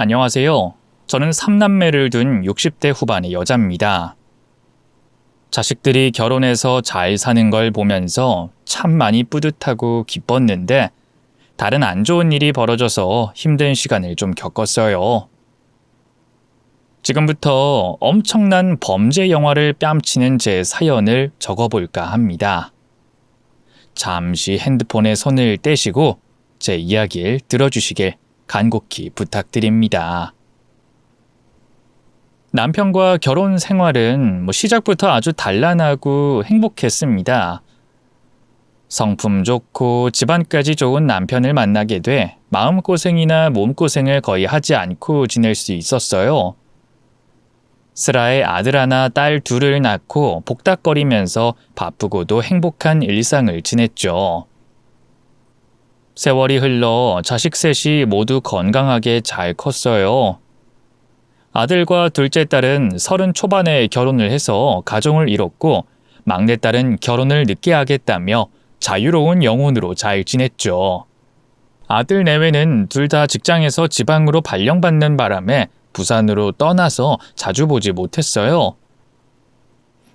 안녕하세요. 저는 3남매를 둔 60대 후반의 여자입니다. 자식들이 결혼해서 잘 사는 걸 보면서 참 많이 뿌듯하고 기뻤는데 다른 안 좋은 일이 벌어져서 힘든 시간을 좀 겪었어요. 지금부터 엄청난 범죄 영화를 뺨치는 제 사연을 적어볼까 합니다. 잠시 핸드폰에 손을 떼시고 제 이야기를 들어주시길 간곡히 부탁드립니다. 남편과 결혼 생활은 시작부터 아주 단란하고 행복했습니다. 성품 좋고 집안까지 좋은 남편을 만나게 돼 마음고생이나 몸고생을 거의 하지 않고 지낼 수 있었어요. 슬아에 아들 하나 딸 둘을 낳고 복닥거리면서 바쁘고도 행복한 일상을 지냈죠. 세월이 흘러 자식 셋이 모두 건강하게 잘 컸어요. 아들과 둘째 딸은 30 초반에 결혼을 해서 가정을 이뤘고 막내딸은 결혼을 늦게 하겠다며 자유로운 영혼으로 잘 지냈죠. 아들 내외는 둘 다 직장에서 지방으로 발령받는 바람에 부산으로 떠나서 자주 보지 못했어요.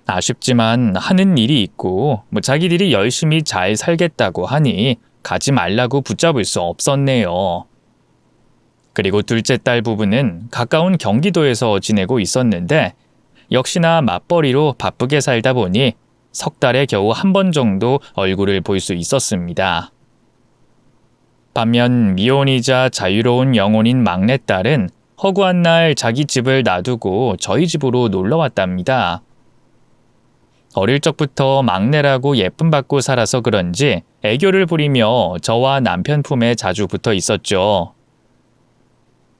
아쉽지만 하는 일이 있고 자기들이 열심히 잘 살겠다고 하니 가지 말라고 붙잡을 수 없었네요. 그리고 둘째 딸 부부는 가까운 경기도에서 지내고 있었는데 역시나 맞벌이로 바쁘게 살다 보니 석 달에 겨우 한 번 정도 얼굴을 볼 수 있었습니다. 반면 미혼이자 자유로운 영혼인 막내딸은 허구한 날 자기 집을 놔두고 저희 집으로 놀러 왔답니다. 어릴 적부터 막내라고 예쁨 받고 살아서 그런지 애교를 부리며 저와 남편 품에 자주 붙어 있었죠.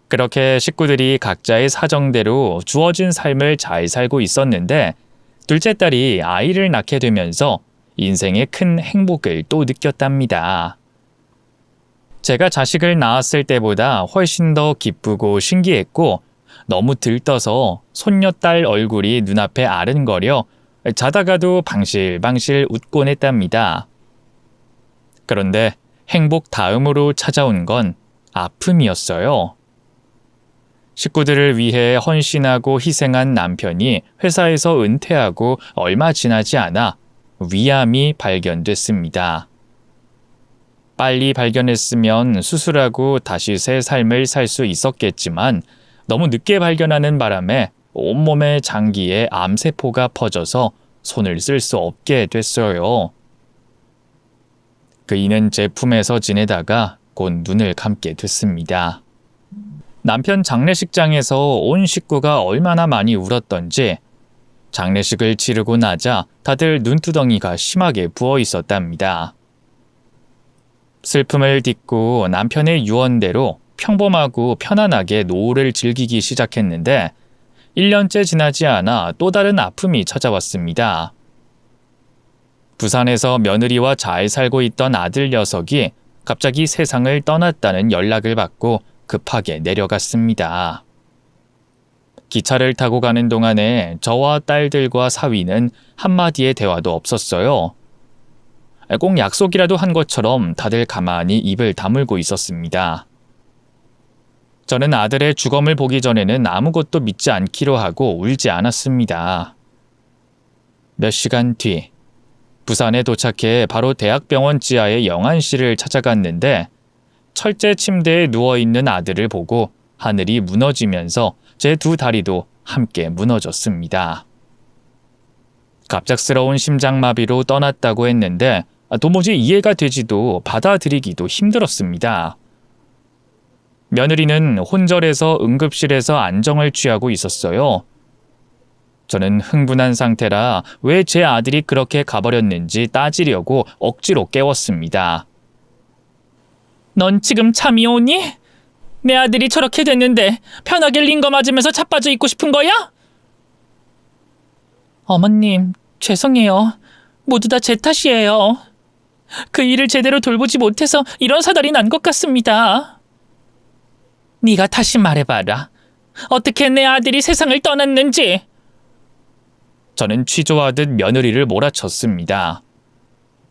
그렇게 식구들이 각자의 사정대로 주어진 삶을 잘 살고 있었는데 둘째 딸이 아이를 낳게 되면서 인생의 큰 행복을 또 느꼈답니다. 제가 자식을 낳았을 때보다 훨씬 더 기쁘고 신기했고 너무 들떠서 손녀딸 얼굴이 눈앞에 아른거려 자다가도 방실방실 웃곤 했답니다. 그런데 행복 다음으로 찾아온 건 아픔이었어요. 식구들을 위해 헌신하고 희생한 남편이 회사에서 은퇴하고 얼마 지나지 않아 위암이 발견됐습니다. 빨리 발견했으면 수술하고 다시 새 삶을 살 수 있었겠지만 너무 늦게 발견하는 바람에 온몸의 장기에 암세포가 퍼져서 손을 쓸 수 없게 됐어요. 그이는 제 품에서 지내다가 곧 눈을 감게 됐습니다. 남편 장례식장에서 온 식구가 얼마나 많이 울었던지 장례식을 치르고 나자 다들 눈두덩이가 심하게 부어 있었답니다. 슬픔을 딛고 남편의 유언대로 평범하고 편안하게 노후를 즐기기 시작했는데 1년째 지나지 않아 또 다른 아픔이 찾아왔습니다. 부산에서 며느리와 잘 살고 있던 아들 녀석이 갑자기 세상을 떠났다는 연락을 받고 급하게 내려갔습니다. 기차를 타고 가는 동안에 저와 딸들과 사위는 한마디의 대화도 없었어요. 꼭 약속이라도 한 것처럼 다들 가만히 입을 다물고 있었습니다. 저는 아들의 죽음을 보기 전에는 아무것도 믿지 않기로 하고 울지 않았습니다. 몇 시간 뒤, 부산에 도착해 바로 대학병원 지하의 영안실을 찾아갔는데 철제 침대에 누워있는 아들을 보고 하늘이 무너지면서 제 두 다리도 함께 무너졌습니다. 갑작스러운 심장마비로 떠났다고 했는데 도무지 이해가 되지도 받아들이기도 힘들었습니다. 며느리는 혼절해서 응급실에서 안정을 취하고 있었어요. 저는 흥분한 상태라 왜 제 아들이 그렇게 가버렸는지 따지려고 억지로 깨웠습니다. 넌 지금 잠이 오니? 내 아들이 저렇게 됐는데 편하게 링거 맞으면서 자빠져 있고 싶은 거야? 어머님, 죄송해요. 모두 다 제 탓이에요. 그 일을 제대로 돌보지 못해서 이런 사달이 난 것 같습니다. 네가 다시 말해봐라. 어떻게 내 아들이 세상을 떠났는지. 저는 취조하듯 며느리를 몰아쳤습니다.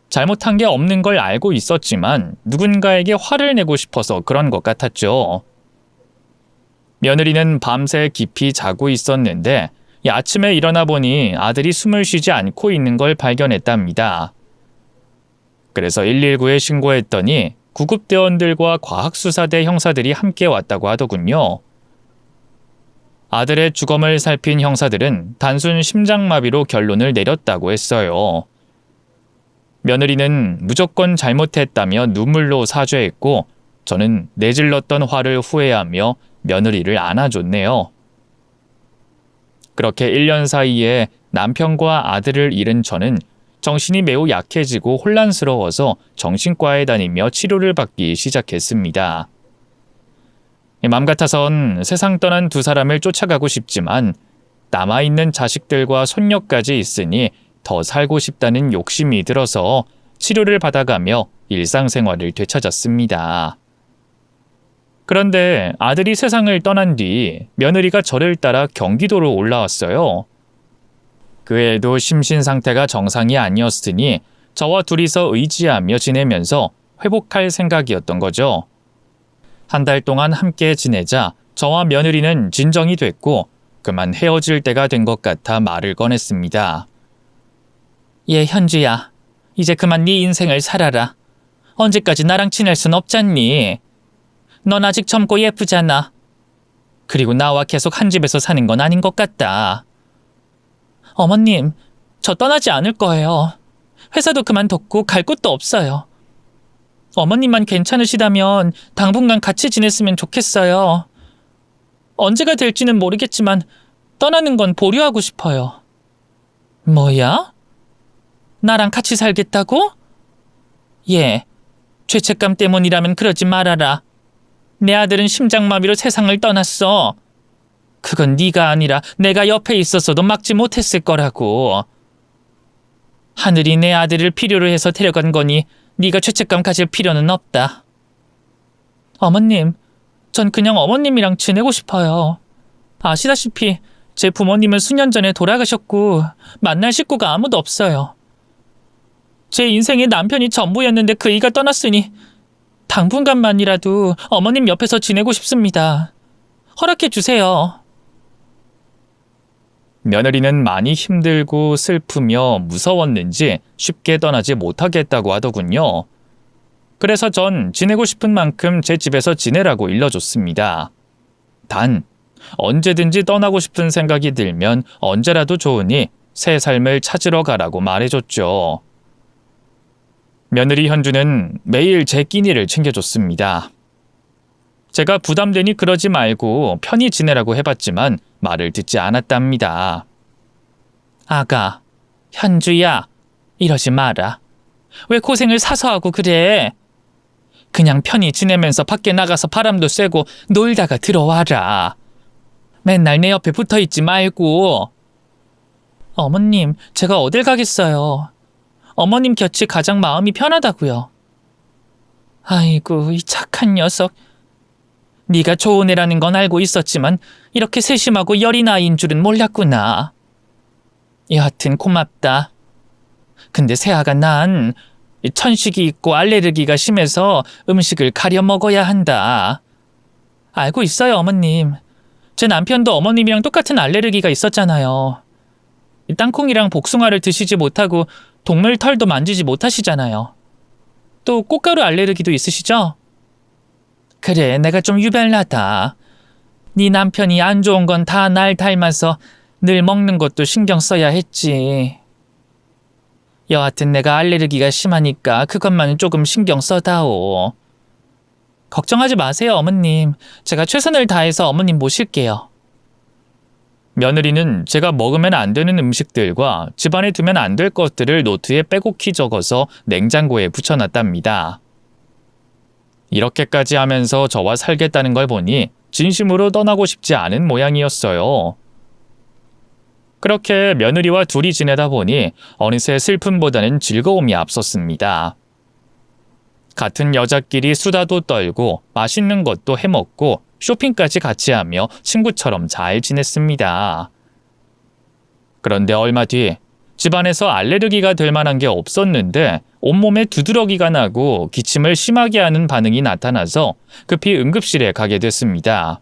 잘못한 게 없는 걸 알고 있었지만 누군가에게 화를 내고 싶어서 그런 것 같았죠. 며느리는 밤새 깊이 자고 있었는데 아침에 일어나 보니 아들이 숨을 쉬지 않고 있는 걸 발견했답니다. 그래서 119에 신고했더니 구급대원들과 과학수사대 형사들이 함께 왔다고 하더군요. 아들의 주검을 살핀 형사들은 단순 심장마비로 결론을 내렸다고 했어요. 며느리는 무조건 잘못했다며 눈물로 사죄했고 저는 내질렀던 화를 후회하며 며느리를 안아줬네요. 그렇게 1년 사이에 남편과 아들을 잃은 저는 정신이 매우 약해지고 혼란스러워서 정신과에 다니며 치료를 받기 시작했습니다. 맘 같아선 세상 떠난 두 사람을 쫓아가고 싶지만 남아있는 자식들과 손녀까지 있으니 더 살고 싶다는 욕심이 들어서 치료를 받아가며 일상생활을 되찾았습니다. 그런데 아들이 세상을 떠난 뒤 며느리가 저를 따라 경기도로 올라왔어요. 그 애도 심신 상태가 정상이 아니었으니 저와 둘이서 의지하며 지내면서 회복할 생각이었던 거죠. 한 달 동안 함께 지내자 저와 며느리는 진정이 됐고 그만 헤어질 때가 된 것 같아 말을 꺼냈습니다. 예, 현주야. 이제 그만 네 인생을 살아라. 언제까지 나랑 지낼 순 없잖니. 넌 아직 젊고 예쁘잖아. 그리고 나와 계속 한 집에서 사는 건 아닌 것 같다. 어머님, 저 떠나지 않을 거예요. 회사도 그만뒀고 갈 곳도 없어요. 어머님만 괜찮으시다면 당분간 같이 지냈으면 좋겠어요. 언제가 될지는 모르겠지만 떠나는 건 보류하고 싶어요. 뭐야? 나랑 같이 살겠다고? 예, 죄책감 때문이라면 그러지 말아라. 내 아들은 심장마비로 세상을 떠났어. 그건 네가 아니라 내가 옆에 있었어도 막지 못했을 거라고. 하늘이 내 아들을 필요로 해서 데려간 거니 네가 죄책감 가질 필요는 없다. 어머님, 전 그냥 어머님이랑 지내고 싶어요. 아시다시피 제 부모님은 수년 전에 돌아가셨고 만날 식구가 아무도 없어요. 제 인생의 남편이 전부였는데 그이가 떠났으니 당분간만이라도 어머님 옆에서 지내고 싶습니다. 허락해 주세요. 며느리는 많이 힘들고 슬프며 무서웠는지 쉽게 떠나지 못하겠다고 하더군요. 그래서 전 지내고 싶은 만큼 제 집에서 지내라고 일러줬습니다. 단, 언제든지 떠나고 싶은 생각이 들면 언제라도 좋으니 새 삶을 찾으러 가라고 말해줬죠. 며느리 현주는 매일 제 끼니를 챙겨줬습니다. 제가 부담되니 그러지 말고 편히 지내라고 해봤지만 말을 듣지 않았답니다. 아가, 현주야, 이러지 마라. 왜 고생을 사서 하고 그래? 그냥 편히 지내면서 밖에 나가서 바람도 쐬고 놀다가 들어와라. 맨날 내 옆에 붙어있지 말고. 어머님, 제가 어딜 가겠어요. 어머님 곁이 가장 마음이 편하다고요. 아이고, 이 착한 녀석. 네가 좋은 애라는 건 알고 있었지만 이렇게 세심하고 여린 아이인 줄은 몰랐구나. 여하튼 고맙다. 근데 새아가 난 천식이 있고 알레르기가 심해서 음식을 가려 먹어야 한다. 알고 있어요, 어머님. 제 남편도 어머님이랑 똑같은 알레르기가 있었잖아요. 땅콩이랑 복숭아를 드시지 못하고 동물 털도 만지지 못하시잖아요. 또 꽃가루 알레르기도 있으시죠? 그래, 내가 좀 유별나다. 네 남편이 안 좋은 건 다 날 닮아서 늘 먹는 것도 신경 써야 했지. 여하튼 내가 알레르기가 심하니까 그것만은 조금 신경 써다오. 걱정하지 마세요, 어머님. 제가 최선을 다해서 어머님 모실게요. 며느리는 제가 먹으면 안 되는 음식들과 집안에 두면 안 될 것들을 노트에 빼곡히 적어서 냉장고에 붙여놨답니다. 이렇게까지 하면서 저와 살겠다는 걸 보니 진심으로 떠나고 싶지 않은 모양이었어요. 그렇게 며느리와 둘이 지내다 보니 어느새 슬픔보다는 즐거움이 앞섰습니다. 같은 여자끼리 수다도 떨고 맛있는 것도 해먹고 쇼핑까지 같이 하며 친구처럼 잘 지냈습니다. 그런데 얼마 뒤 집안에서 알레르기가 될 만한 게 없었는데 온몸에 두드러기가 나고 기침을 심하게 하는 반응이 나타나서 급히 응급실에 가게 됐습니다.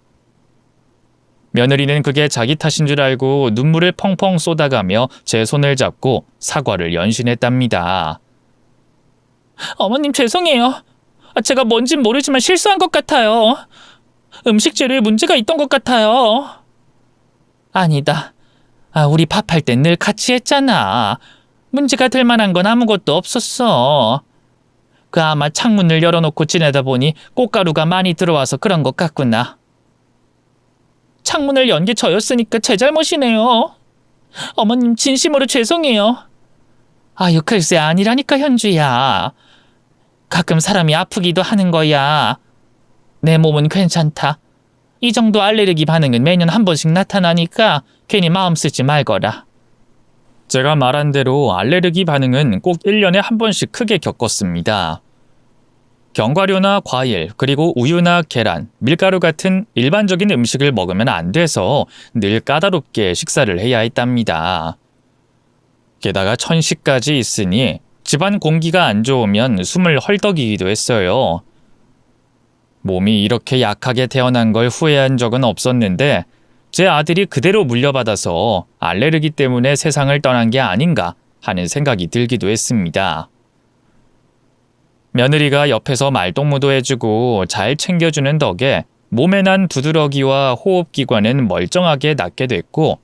며느리는 그게 자기 탓인 줄 알고 눈물을 펑펑 쏟아가며 제 손을 잡고 사과를 연신했답니다. 어머님 죄송해요. 제가 뭔진 모르지만 실수한 것 같아요. 음식 재료에 문제가 있던 것 같아요. 아니다. 우리 밥할 땐 늘 같이 했잖아. 문제가 될 만한 건 아무것도 없었어. 아마 창문을 열어놓고 지내다 보니 꽃가루가 많이 들어와서 그런 것 같구나. 창문을 연 게 저였으니까 제 잘못이네요. 어머님 진심으로 죄송해요. 글쎄 아니라니까 현주야. 가끔 사람이 아프기도 하는 거야. 내 몸은 괜찮다. 이 정도 알레르기 반응은 매년 한 번씩 나타나니까 괜히 마음 쓰지 말거라. 제가 말한 대로 알레르기 반응은 꼭 1년에 한 번씩 크게 겪었습니다. 견과류나 과일, 그리고 우유나 계란, 밀가루 같은 일반적인 음식을 먹으면 안 돼서 늘 까다롭게 식사를 해야 했답니다. 게다가 천식까지 있으니 집안 공기가 안 좋으면 숨을 헐떡이기도 했어요. 몸이 이렇게 약하게 태어난 걸 후회한 적은 없었는데 제 아들이 그대로 물려받아서 알레르기 때문에 세상을 떠난 게 아닌가 하는 생각이 들기도 했습니다. 며느리가 옆에서 말동무도 해주고 잘 챙겨주는 덕에 몸에 난 두드러기와 호흡기관은 멀쩡하게 낫게 됐고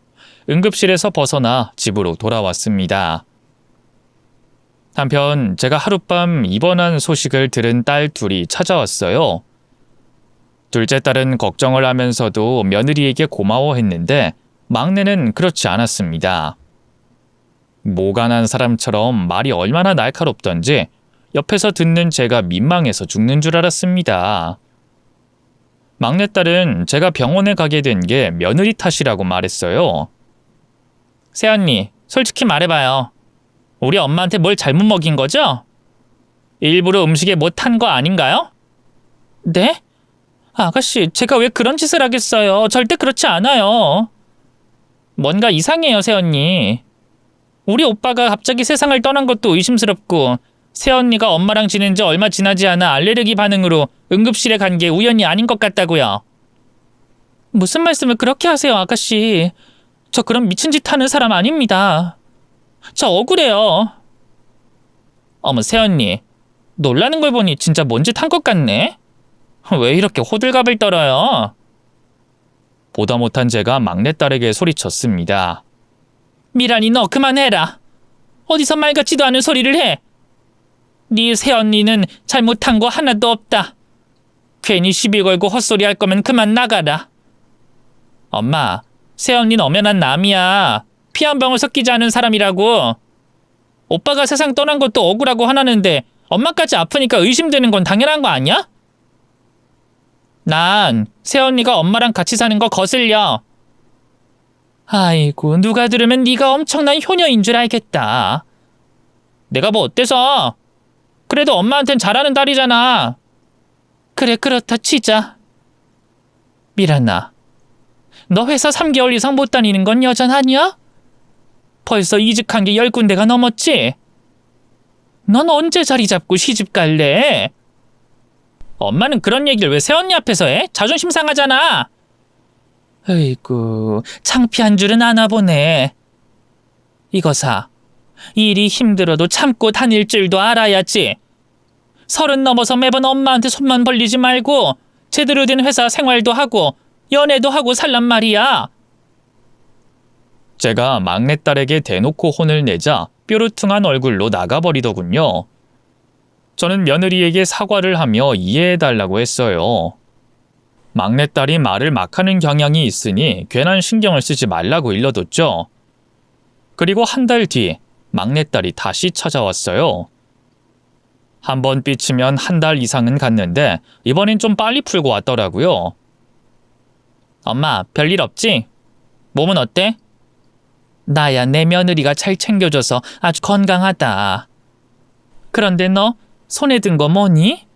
응급실에서 벗어나 집으로 돌아왔습니다. 한편 제가 하룻밤 입원한 소식을 들은 딸 둘이 찾아왔어요. 둘째 딸은 걱정을 하면서도 며느리에게 고마워했는데 막내는 그렇지 않았습니다. 모가 난 사람처럼 말이 얼마나 날카롭던지 옆에서 듣는 제가 민망해서 죽는 줄 알았습니다. 막내딸은 제가 병원에 가게 된 게 며느리 탓이라고 말했어요. 새언니, 솔직히 말해봐요. 우리 엄마한테 뭘 잘못 먹인 거죠? 일부러 음식에 뭐 탄 거 아닌가요? 네? 아가씨, 제가 왜 그런 짓을 하겠어요? 절대 그렇지 않아요. 뭔가 이상해요, 새언니. 우리 오빠가 갑자기 세상을 떠난 것도 의심스럽고 새언니가 엄마랑 지낸 지 얼마 지나지 않아 알레르기 반응으로 응급실에 간 게 우연이 아닌 것 같다고요. 무슨 말씀을 그렇게 하세요, 아가씨. 저 그런 미친 짓 하는 사람 아닙니다. 저 억울해요. 어머, 새언니. 놀라는 걸 보니 진짜 뭔 짓 한 것 같네. 왜 이렇게 호들갑을 떨어요? 보다 못한 제가 막내딸에게 소리쳤습니다. 미란이, 너 그만해라. 어디서 말 같지도 않은 소리를 해. 네 새언니는 잘못한 거 하나도 없다. 괜히 시비 걸고 헛소리 할 거면 그만 나가라. 엄마, 새언니는 엄연한 남이야. 피 한 방울 섞이지 않은 사람이라고. 오빠가 세상 떠난 것도 억울하고 화나는데 엄마까지 아프니까 의심되는 건 당연한 거 아니야? 난 새언니가 엄마랑 같이 사는 거 거슬려. 아이고, 누가 들으면 네가 엄청난 효녀인 줄 알겠다. 내가 뭐 어때서? 그래도 엄마한텐 잘하는 딸이잖아. 그래, 그렇다 치자. 미란아, 너 회사 3개월 이상 못 다니는 건 여전하냐? 벌써 이직한 게 10군데가 넘었지? 넌 언제 자리 잡고 시집 갈래? 엄마는 그런 얘기를 왜 새언니 앞에서 해? 자존심 상하잖아. 으이구, 창피한 줄은 아나 보네. 이거사, 일이 힘들어도 참고 다닐 줄도 알아야지. 30 넘어서 매번 엄마한테 손만 벌리지 말고 제대로 된 회사 생활도 하고 연애도 하고 살란 말이야. 제가 막내딸에게 대놓고 혼을 내자 뾰루퉁한 얼굴로 나가버리더군요. 저는 며느리에게 사과를 하며 이해해달라고 했어요. 막내딸이 말을 막 하는 경향이 있으니 괜한 신경을 쓰지 말라고 일러뒀죠. 그리고 한 달 뒤 막내딸이 다시 찾아왔어요. 한 번 삐치면 한 달 이상은 갔는데 이번엔 좀 빨리 풀고 왔더라고요. 엄마, 별일 없지? 몸은 어때? 나야 내 며느리가 잘 챙겨줘서 아주 건강하다. 그런데 너 손에 든 거 뭐니?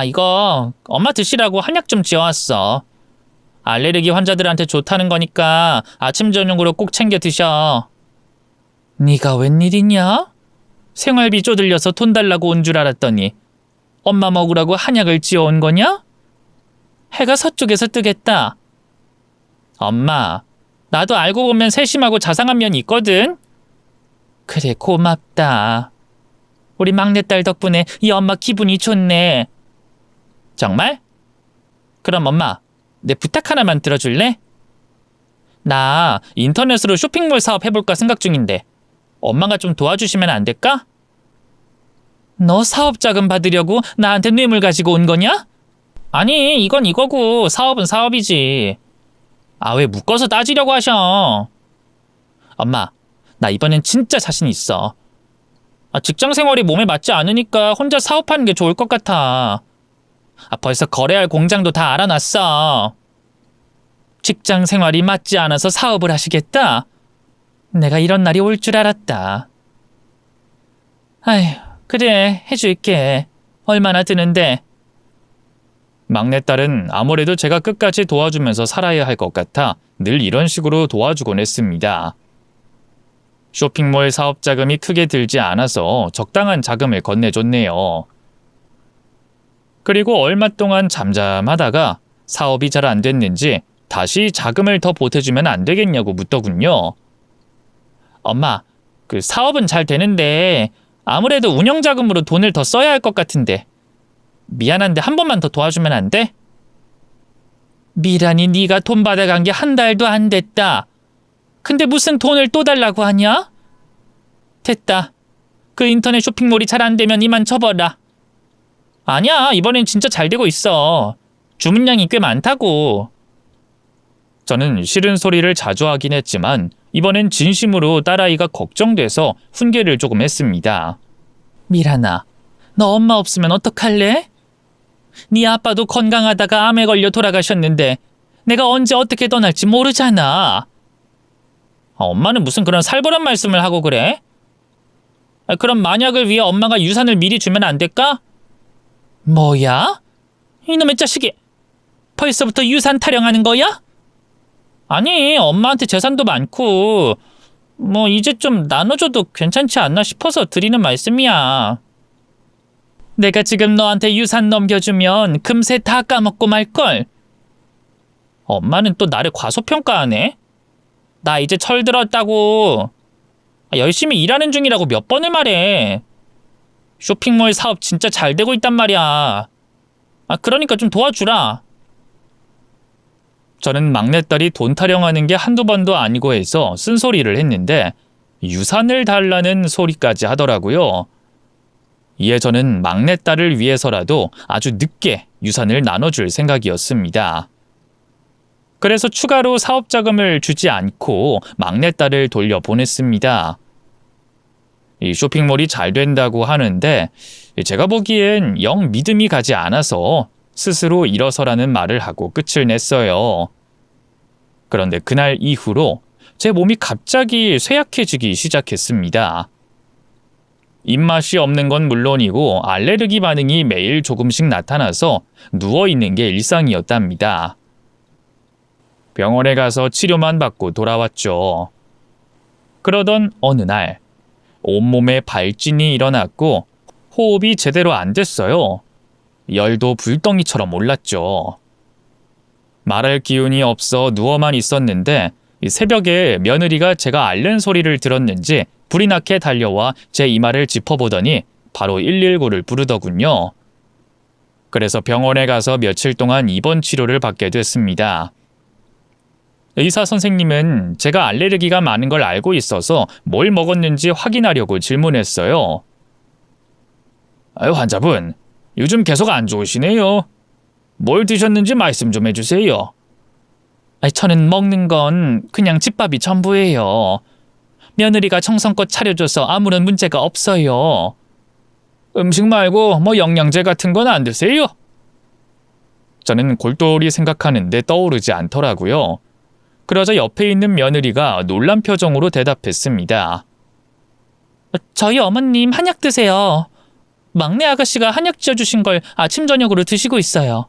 이거 엄마 드시라고 한약 좀 지어왔어. 알레르기 환자들한테 좋다는 거니까 아침 저녁으로 꼭 챙겨 드셔. 네가 웬일이냐? 생활비 쪼들려서 돈 달라고 온 줄 알았더니 엄마 먹으라고 한약을 지어온 거냐? 해가 서쪽에서 뜨겠다. 엄마, 나도 알고 보면 세심하고 자상한 면이 있거든. 그래, 고맙다. 우리 막내딸 덕분에 이 엄마 기분이 좋네. 정말? 그럼 엄마, 내 부탁 하나만 들어줄래? 나 인터넷으로 쇼핑몰 사업 해볼까 생각 중인데 엄마가 좀 도와주시면 안 될까? 너 사업 자금 받으려고 나한테 뇌물 가지고 온 거냐? 아니, 이건 이거고 사업은 사업이지. 아, 왜 묶어서 따지려고 하셔? 엄마, 나 이번엔 진짜 자신 있어. 직장 생활이 몸에 맞지 않으니까 혼자 사업하는 게 좋을 것 같아. 벌써 거래할 공장도 다 알아놨어. 직장 생활이 맞지 않아서 사업을 하시겠다? 내가 이런 날이 올 줄 알았다. 아휴, 그래, 해줄게. 얼마나 드는데? 막내딸은 아무래도 제가 끝까지 도와주면서 살아야 할 것 같아 늘 이런 식으로 도와주곤 했습니다. 쇼핑몰 사업 자금이 크게 들지 않아서 적당한 자금을 건네줬네요. 그리고 얼마 동안 잠잠하다가 사업이 잘 안 됐는지 다시 자금을 더 보태주면 안 되겠냐고 묻더군요. 엄마, 그 사업은 잘 되는데 아무래도 운영자금으로 돈을 더 써야 할 것 같은데 미안한데 한 번만 더 도와주면 안 돼? 미란이 네가 돈 받아간 게 한 달도 안 됐다. 근데 무슨 돈을 또 달라고 하냐? 됐다. 그 인터넷 쇼핑몰이 잘 안 되면 이만 쳐버라. 아니야, 이번엔 진짜 잘 되고 있어. 주문량이 꽤 많다고. 저는 싫은 소리를 자주 하긴 했지만 이번엔 진심으로 딸아이가 걱정돼서 훈계를 조금 했습니다. 미란아, 너 엄마 없으면 어떡할래? 네 아빠도 건강하다가 암에 걸려 돌아가셨는데 내가 언제 어떻게 떠날지 모르잖아. 엄마는 무슨 그런 살벌한 말씀을 하고 그래? 그럼 만약을 위해 엄마가 유산을 미리 주면 안 될까? 뭐야? 이놈의 자식이 벌써부터 유산 타령하는 거야? 아니, 엄마한테 재산도 많고 이제 좀 나눠줘도 괜찮지 않나 싶어서 드리는 말씀이야. 내가 지금 너한테 유산 넘겨주면 금세 다 까먹고 말걸. 엄마는 또 나를 과소평가하네. 나 이제 철들었다고. 열심히 일하는 중이라고 몇 번을 말해. 쇼핑몰 사업 진짜 잘 되고 있단 말이야. 그러니까 좀 도와주라. 저는 막내딸이 돈 타령하는 게 한두 번도 아니고 해서 쓴소리를 했는데 유산을 달라는 소리까지 하더라고요. 이에 저는 막내딸을 위해서라도 아주 늦게 유산을 나눠줄 생각이었습니다. 그래서 추가로 사업자금을 주지 않고 막내딸을 돌려보냈습니다. 이 쇼핑몰이 잘 된다고 하는데 제가 보기엔 영 믿음이 가지 않아서 스스로 일어서라는 말을 하고 끝을 냈어요. 그런데 그날 이후로 제 몸이 갑자기 쇠약해지기 시작했습니다. 입맛이 없는 건 물론이고 알레르기 반응이 매일 조금씩 나타나서 누워있는 게 일상이었답니다. 병원에 가서 치료만 받고 돌아왔죠. 그러던 어느 날 온몸에 발진이 일어났고 호흡이 제대로 안 됐어요. 열도 불덩이처럼 올랐죠. 말할 기운이 없어 누워만 있었는데 새벽에 며느리가 제가 앓는 소리를 들었는지 불이 나게 달려와 제 이마를 짚어보더니 바로 119를 부르더군요. 그래서 병원에 가서 며칠 동안 입원 치료를 받게 됐습니다. 의사 선생님은 제가 알레르기가 많은 걸 알고 있어서 뭘 먹었는지 확인하려고 질문했어요. 환자분, 요즘 계속 안 좋으시네요. 뭘 드셨는지 말씀 좀 해주세요. 저는 먹는 건 그냥 집밥이 전부예요. 며느리가 정성껏 차려줘서 아무런 문제가 없어요. 음식 말고 영양제 같은 건 안 드세요? 저는 골똘히 생각하는데 떠오르지 않더라고요. 그러자 옆에 있는 며느리가 놀란 표정으로 대답했습니다. 저희 어머님 한약 드세요. 막내 아가씨가 한약 지어주신 걸 아침 저녁으로 드시고 있어요.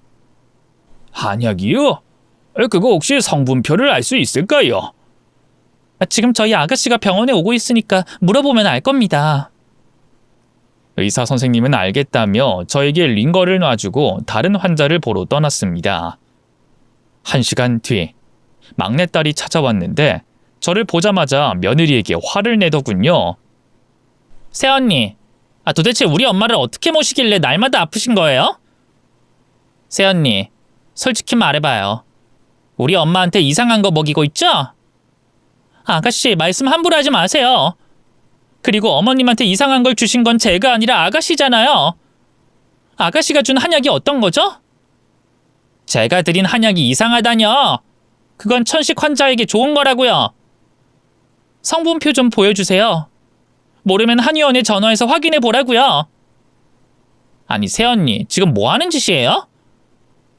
한약이요? 그거 혹시 성분표를 알 수 있을까요? 지금 저희 아가씨가 병원에 오고 있으니까 물어보면 알 겁니다. 의사 선생님은 알겠다며 저에게 링거를 놔주고 다른 환자를 보러 떠났습니다. 1시간 뒤, 막내딸이 찾아왔는데 저를 보자마자 며느리에게 화를 내더군요. 새언니, 도대체 우리 엄마를 어떻게 모시길래 날마다 아프신 거예요? 새언니, 솔직히 말해봐요. 우리 엄마한테 이상한 거 먹이고 있죠? 아가씨, 말씀 함부로 하지 마세요. 그리고 어머님한테 이상한 걸 주신 건 제가 아니라 아가씨잖아요. 아가씨가 준 한약이 어떤 거죠? 제가 드린 한약이 이상하다뇨. 그건 천식 환자에게 좋은 거라고요. 성분표 좀 보여주세요. 모르면 한의원에 전화해서 확인해 보라고요. 아니, 새언니, 지금 뭐 하는 짓이에요?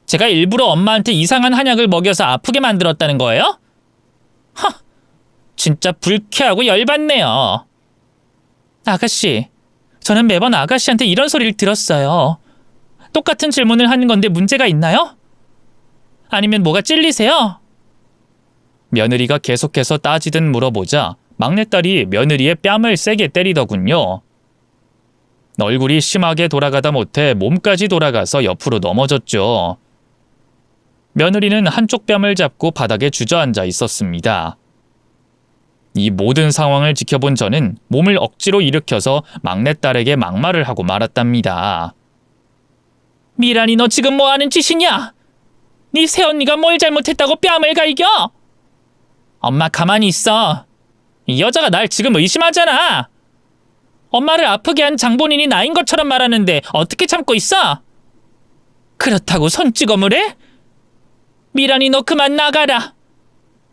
제가 일부러 엄마한테 이상한 한약을 먹여서 아프게 만들었다는 거예요? 진짜 불쾌하고 열받네요. 아가씨, 저는 매번 아가씨한테 이런 소리를 들었어요. 똑같은 질문을 하는 건데 문제가 있나요? 아니면 뭐가 찔리세요? 며느리가 계속해서 따지듯 물어보자 막내딸이 며느리의 뺨을 세게 때리더군요. 얼굴이 심하게 돌아가다 못해 몸까지 돌아가서 옆으로 넘어졌죠. 며느리는 한쪽 뺨을 잡고 바닥에 주저앉아 있었습니다. 이 모든 상황을 지켜본 저는 몸을 억지로 일으켜서 막내딸에게 막말을 하고 말았답니다. 미란이, 너 지금 뭐 하는 짓이냐? 네 새언니가 뭘 잘못했다고 뺨을 갈겨? 엄마 가만히 있어. 이 여자가 날 지금 의심하잖아. 엄마를 아프게 한 장본인이 나인 것처럼 말하는데 어떻게 참고 있어? 그렇다고 손찌검을 해? 미란이, 너 그만 나가라.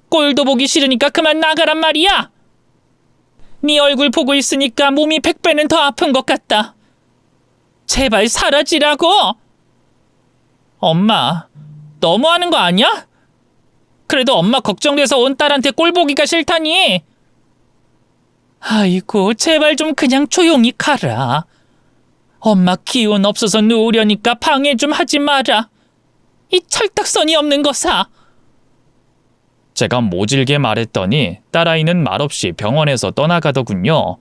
꼴도 보기 싫으니까 그만 나가란 말이야. 네 얼굴 보고 있으니까 몸이 100배는 더 아픈 것 같다. 제발 사라지라고. 엄마, 너무하는 거 아니야? 그래도 엄마 걱정돼서 온 딸한테 꼴 보기가 싫다니. 아이고, 제발 좀 그냥 조용히 가라. 엄마 기운 없어서 누우려니까 방해 좀 하지 마라. 이 철딱선이 없는 거사. 제가 모질게 말했더니 딸아이는 말없이 병원에서 떠나가더군요.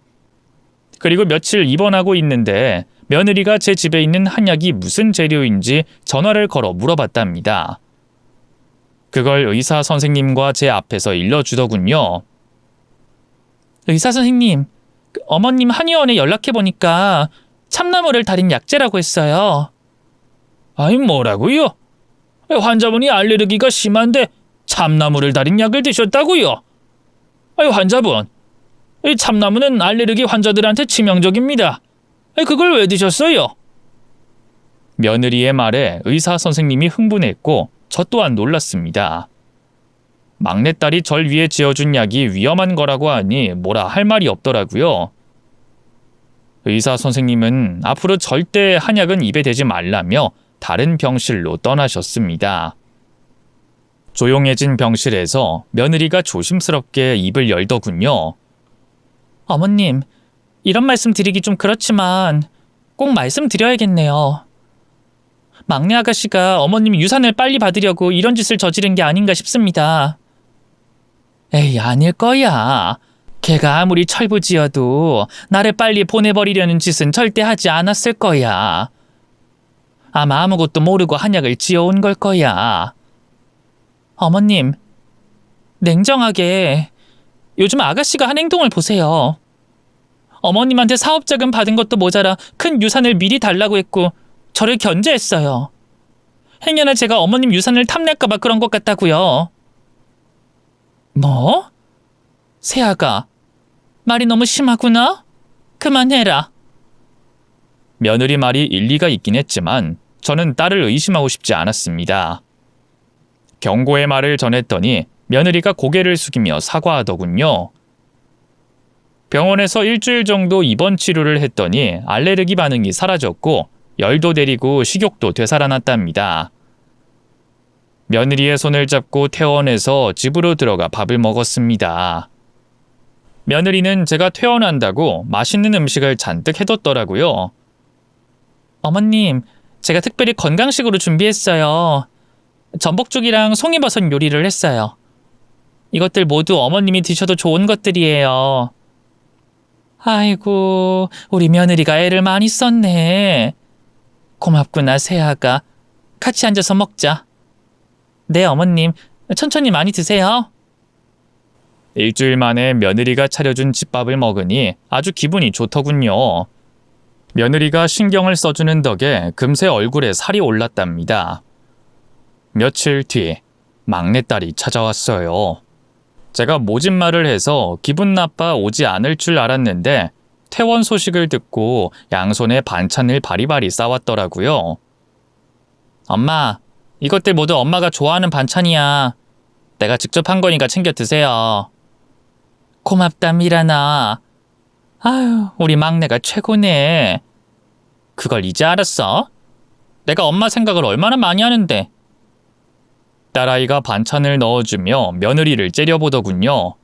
그리고 며칠 입원하고 있는데 며느리가 제 집에 있는 한약이 무슨 재료인지 전화를 걸어 물어봤답니다. 그걸 의사 선생님과 제 앞에서 일러주더군요. 의사 선생님, 어머님 한의원에 연락해보니까 참나무를 달인 약재라고 했어요. 아이, 뭐라고요? 환자분이 알레르기가 심한데 참나무를 달인 약을 드셨다고요? 환자분, 이 참나무는 알레르기 환자들한테 치명적입니다. 그걸 왜 드셨어요? 며느리의 말에 의사 선생님이 흥분했고 저 또한 놀랐습니다. 막내딸이 절 위해 지어준 약이 위험한 거라고 하니 뭐라 할 말이 없더라고요. 의사 선생님은 앞으로 절대 한약은 입에 대지 말라며 다른 병실로 떠나셨습니다. 조용해진 병실에서 며느리가 조심스럽게 입을 열더군요. 어머님, 이런 말씀 드리기 좀 그렇지만 꼭 말씀드려야겠네요. 막내 아가씨가 어머님 유산을 빨리 받으려고 이런 짓을 저지른 게 아닌가 싶습니다. 에이, 아닐 거야. 걔가 아무리 철부지어도 나를 빨리 보내버리려는 짓은 절대 하지 않았을 거야. 아마 아무것도 모르고 한약을 지어온 걸 거야. 어머님, 냉정하게 요즘 아가씨가 한 행동을 보세요. 어머님한테 사업자금 받은 것도 모자라 큰 유산을 미리 달라고 했고 저를 견제했어요. 행여나 제가 어머님 유산을 탐낼까봐 그런 것 같다고요. 뭐? 새아가, 말이 너무 심하구나? 그만해라. 며느리 말이 일리가 있긴 했지만 저는 딸을 의심하고 싶지 않았습니다. 경고의 말을 전했더니 며느리가 고개를 숙이며 사과하더군요. 병원에서 일주일 정도 입원 치료를 했더니 알레르기 반응이 사라졌고 열도 내리고 식욕도 되살아났답니다. 며느리의 손을 잡고 퇴원해서 집으로 들어가 밥을 먹었습니다. 며느리는 제가 퇴원한다고 맛있는 음식을 잔뜩 해뒀더라고요. 어머님, 제가 특별히 건강식으로 준비했어요. 전복죽이랑 송이버섯 요리를 했어요. 이것들 모두 어머님이 드셔도 좋은 것들이에요. 아이고, 우리 며느리가 애를 많이 썼네. 고맙구나, 새아가. 같이 앉아서 먹자. 네, 어머님. 천천히 많이 드세요. 일주일 만에 며느리가 차려준 집밥을 먹으니 아주 기분이 좋더군요. 며느리가 신경을 써주는 덕에 금세 얼굴에 살이 올랐답니다. 며칠 뒤 막내딸이 찾아왔어요. 제가 모진말을 해서 기분 나빠 오지 않을 줄 알았는데 퇴원 소식을 듣고 양손에 반찬을 바리바리 싸왔더라고요. 엄마, 이것들 모두 엄마가 좋아하는 반찬이야. 내가 직접 한 거니까 챙겨 드세요. 고맙다, 미란아. 아유, 우리 막내가 최고네. 그걸 이제 알았어? 내가 엄마 생각을 얼마나 많이 하는데. 딸아이가 반찬을 넣어주며 며느리를 째려보더군요.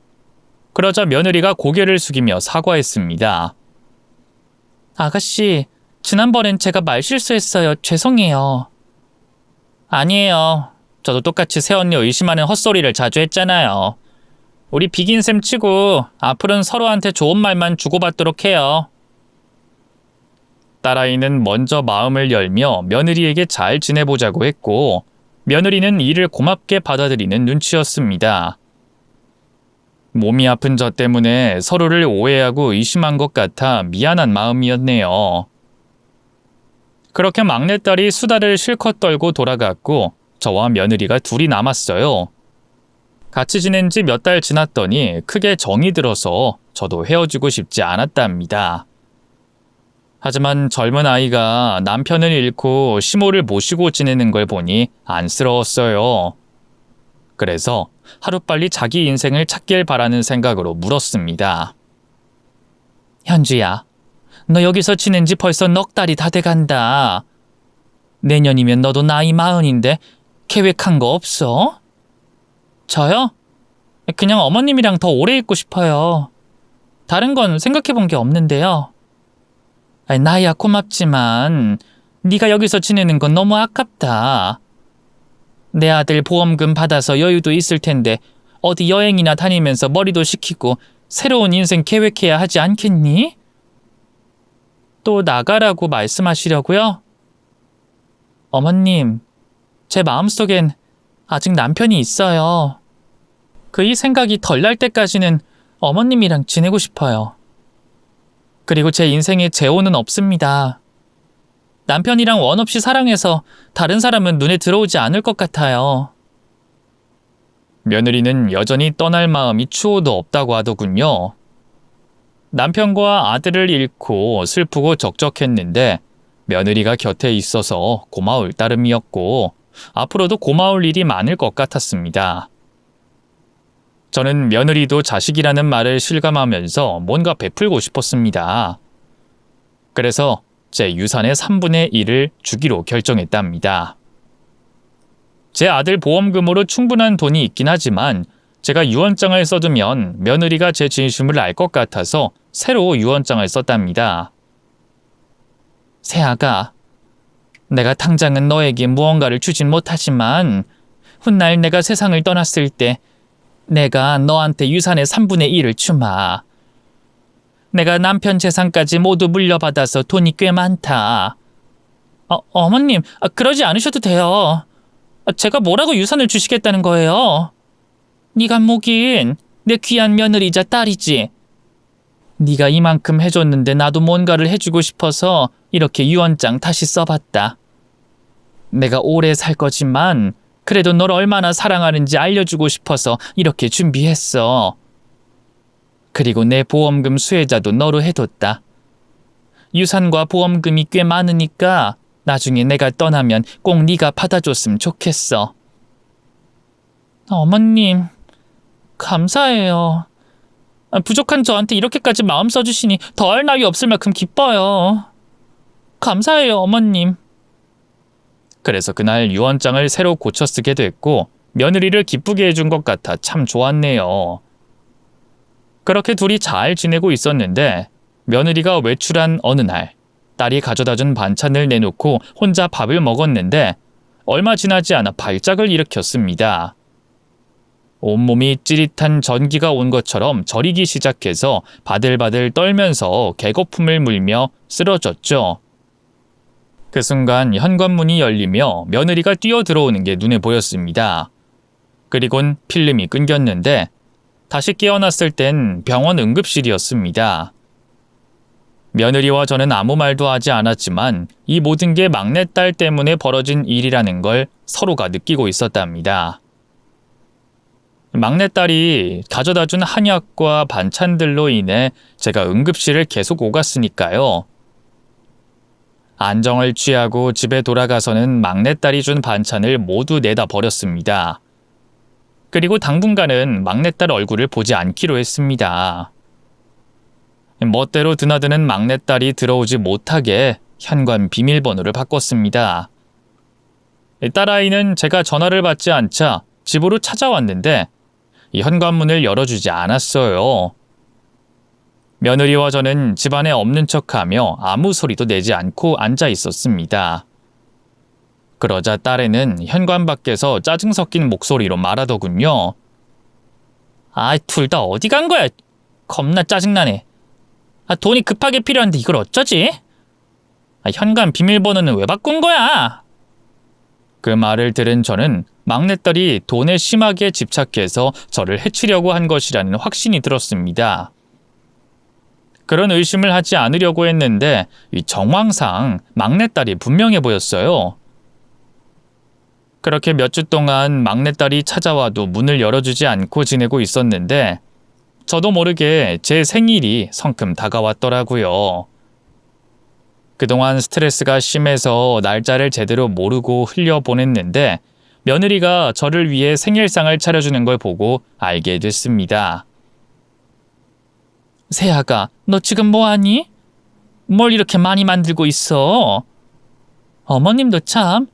그러자 며느리가 고개를 숙이며 사과했습니다. 아가씨, 지난번엔 제가 말실수했어요. 죄송해요. 아니에요. 저도 똑같이 새언니 의심하는 헛소리를 자주 했잖아요. 우리 비긴셈 치고 앞으로는 서로한테 좋은 말만 주고받도록 해요. 딸아이는 먼저 마음을 열며 며느리에게 잘 지내보자고 했고 며느리는 이를 고맙게 받아들이는 눈치였습니다. 몸이 아픈 저 때문에 서로를 오해하고 의심한 것 같아 미안한 마음이었네요. 그렇게 막내딸이 수다를 실컷 떨고 돌아갔고 저와 며느리가 둘이 남았어요. 같이 지낸 지 몇 달 지났더니 크게 정이 들어서 저도 헤어지고 싶지 않았답니다. 하지만 젊은 아이가 남편을 잃고 시모를 모시고 지내는 걸 보니 안쓰러웠어요. 그래서 하루빨리 자기 인생을 찾길 바라는 생각으로 물었습니다. 현주야, 너 여기서 지낸 지 벌써 넉 달이 다 돼간다. 내년이면 너도 나이 40인데 계획한 거 없어? 저요? 그냥 어머님이랑 더 오래 있고 싶어요. 다른 건 생각해 본 게 없는데요. 나야 고맙지만 네가 여기서 지내는 건 너무 아깝다. 내 아들 보험금 받아서 여유도 있을 텐데 어디 여행이나 다니면서 머리도 식히고 새로운 인생 계획해야 하지 않겠니? 또 나가라고 말씀하시려고요? 어머님, 제 마음속엔 아직 남편이 있어요. 그 생각이 덜 날 때까지는 어머님이랑 지내고 싶어요. 그리고 제 인생에 재혼은 없습니다. 남편이랑 원 없이 사랑해서 다른 사람은 눈에 들어오지 않을 것 같아요. 며느리는 여전히 떠날 마음이 추호도 없다고 하더군요. 남편과 아들을 잃고 슬프고 적적했는데 며느리가 곁에 있어서 고마울 따름이었고 앞으로도 고마울 일이 많을 것 같았습니다. 저는 며느리도 자식이라는 말을 실감하면서 뭔가 베풀고 싶었습니다. 그래서 제 유산의 3분의 1을 주기로 결정했답니다. 제 아들 보험금으로 충분한 돈이 있긴 하지만 제가 유언장을 써두면 며느리가 제 진심을 알 것 같아서 새로 유언장을 썼답니다. 새아가, 내가 당장은 너에게 무언가를 주진 못하지만 훗날 내가 세상을 떠났을 때 내가 너한테 유산의 3분의 1을 주마. 내가 남편 재산까지 모두 물려받아서 돈이 꽤 많다. 어머님, 그러지 않으셔도 돼요. 제가 뭐라고 유산을 주시겠다는 거예요? 네가 뭐긴 내 귀한 며느리자 딸이지. 네가 이만큼 해줬는데 나도 뭔가를 해주고 싶어서 이렇게 유언장 다시 써봤다. 내가 오래 살 거지만 그래도 널 얼마나 사랑하는지 알려주고 싶어서 이렇게 준비했어. 그리고 내 보험금 수혜자도 너로 해뒀다. 유산과 보험금이 꽤 많으니까 나중에 내가 떠나면 꼭 네가 받아줬으면 좋겠어. 어머님, 감사해요. 부족한 저한테 이렇게까지 마음 써주시니 더할 나위 없을 만큼 기뻐요. 감사해요, 어머님. 그래서 그날 유언장을 새로 고쳐 쓰게 됐고 며느리를 기쁘게 해준 것 같아 참 좋았네요. 그렇게 둘이 잘 지내고 있었는데 며느리가 외출한 어느 날 딸이 가져다준 반찬을 내놓고 혼자 밥을 먹었는데 얼마 지나지 않아 발작을 일으켰습니다. 온몸이 찌릿한 전기가 온 것처럼 저리기 시작해서 바들바들 떨면서 개거품을 물며 쓰러졌죠. 그 순간 현관문이 열리며 며느리가 뛰어들어오는 게 눈에 보였습니다. 그리곤 필름이 끊겼는데 다시 깨어났을 땐 병원 응급실이었습니다. 며느리와 저는 아무 말도 하지 않았지만 이 모든 게 막내딸 때문에 벌어진 일이라는 걸 서로가 느끼고 있었답니다. 막내딸이 가져다준 한약과 반찬들로 인해 제가 응급실을 계속 오갔으니까요. 안정을 취하고 집에 돌아가서는 막내딸이 준 반찬을 모두 내다 버렸습니다. 그리고 당분간은 막내딸 얼굴을 보지 않기로 했습니다. 멋대로 드나드는 막내딸이 들어오지 못하게 현관 비밀번호를 바꿨습니다. 딸아이는 제가 전화를 받지 않자 집으로 찾아왔는데 이 현관문을 열어주지 않았어요. 며느리와 저는 집안에 없는 척하며 아무 소리도 내지 않고 앉아 있었습니다. 그러자 딸애는 현관 밖에서 짜증 섞인 목소리로 말하더군요. 둘 다 어디 간 거야? 겁나 짜증나네. 돈이 급하게 필요한데 이걸 어쩌지? 현관 비밀번호는 왜 바꾼 거야? 그 말을 들은 저는 막내딸이 돈에 심하게 집착해서 저를 해치려고 한 것이라는 확신이 들었습니다. 그런 의심을 하지 않으려고 했는데 이 정황상 막내딸이 분명해 보였어요. 그렇게 몇 주 동안 막내딸이 찾아와도 문을 열어주지 않고 지내고 있었는데 저도 모르게 제 생일이 성큼 다가왔더라고요. 그동안 스트레스가 심해서 날짜를 제대로 모르고 흘려보냈는데 며느리가 저를 위해 생일상을 차려주는 걸 보고 알게 됐습니다. 세아가, 너 지금 뭐하니? 뭘 이렇게 많이 만들고 있어? 어머님도 참,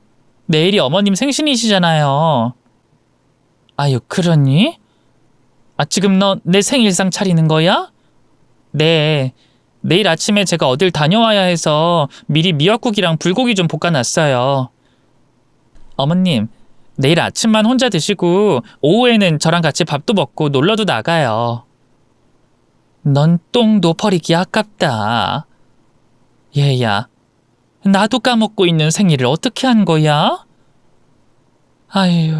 내일이 어머님 생신이시잖아요. 아유, 그러니? 지금 너 내 생일상 차리는 거야? 네, 내일 아침에 제가 어딜 다녀와야 해서 미리 미역국이랑 불고기 좀 볶아놨어요. 어머님, 내일 아침만 혼자 드시고 오후에는 저랑 같이 밥도 먹고 놀러도 나가요. 넌 똥도 버리기 아깝다. 얘야, 나도 까먹고 있는 생일을 어떻게 한 거야? 아유,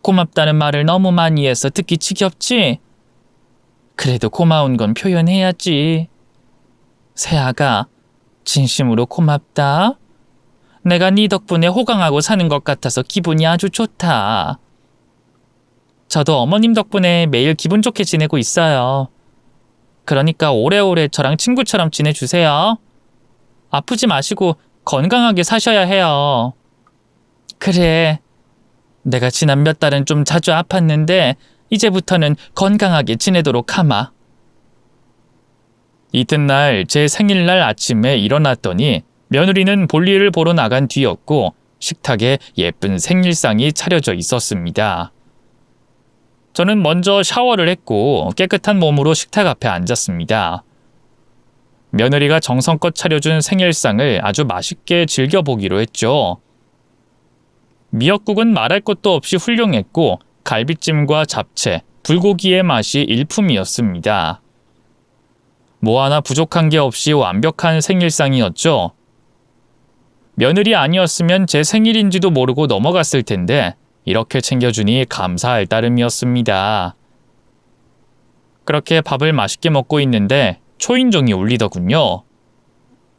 고맙다는 말을 너무 많이 해서 듣기 지겹지? 그래도 고마운 건 표현해야지. 세아가, 진심으로 고맙다. 내가 네 덕분에 호강하고 사는 것 같아서 기분이 아주 좋다. 저도 어머님 덕분에 매일 기분 좋게 지내고 있어요. 그러니까 오래오래 저랑 친구처럼 지내주세요. 아프지 마시고 건강하게 사셔야 해요. 그래. 내가 지난 몇 달은 좀 자주 아팠는데 이제부터는 건강하게 지내도록 하마. 이튿날 제 생일날 아침에 일어났더니 며느리는 볼일을 보러 나간 뒤였고 식탁에 예쁜 생일상이 차려져 있었습니다. 저는 먼저 샤워를 했고 깨끗한 몸으로 식탁 앞에 앉았습니다. 며느리가 정성껏 차려준 생일상을 아주 맛있게 즐겨보기로 했죠. 미역국은 말할 것도 없이 훌륭했고 갈비찜과 잡채, 불고기의 맛이 일품이었습니다. 뭐 하나 부족한 게 없이 완벽한 생일상이었죠. 며느리 아니었으면 제 생일인지도 모르고 넘어갔을 텐데 이렇게 챙겨주니 감사할 따름이었습니다. 그렇게 밥을 맛있게 먹고 있는데 초인종이 울리더군요.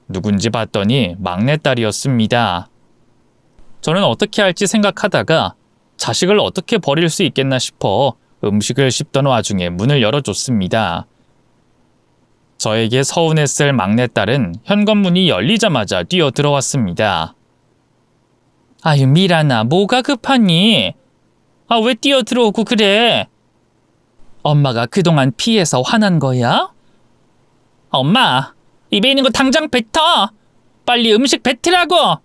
누군지 봤더니 막내딸이었습니다. 저는 어떻게 할지 생각하다가 자식을 어떻게 버릴 수 있겠나 싶어 음식을 씹던 와중에 문을 열어줬습니다. 저에게 서운했을 막내딸은 현관문이 열리자마자 뛰어 들어왔습니다. 아유, 미란아, 뭐가 급하니? 왜 뛰어 들어오고 그래? 엄마가 그동안 피해서 화난 거야? 엄마, 입에 있는 거 당장 뱉어! 빨리 음식 뱉으라고!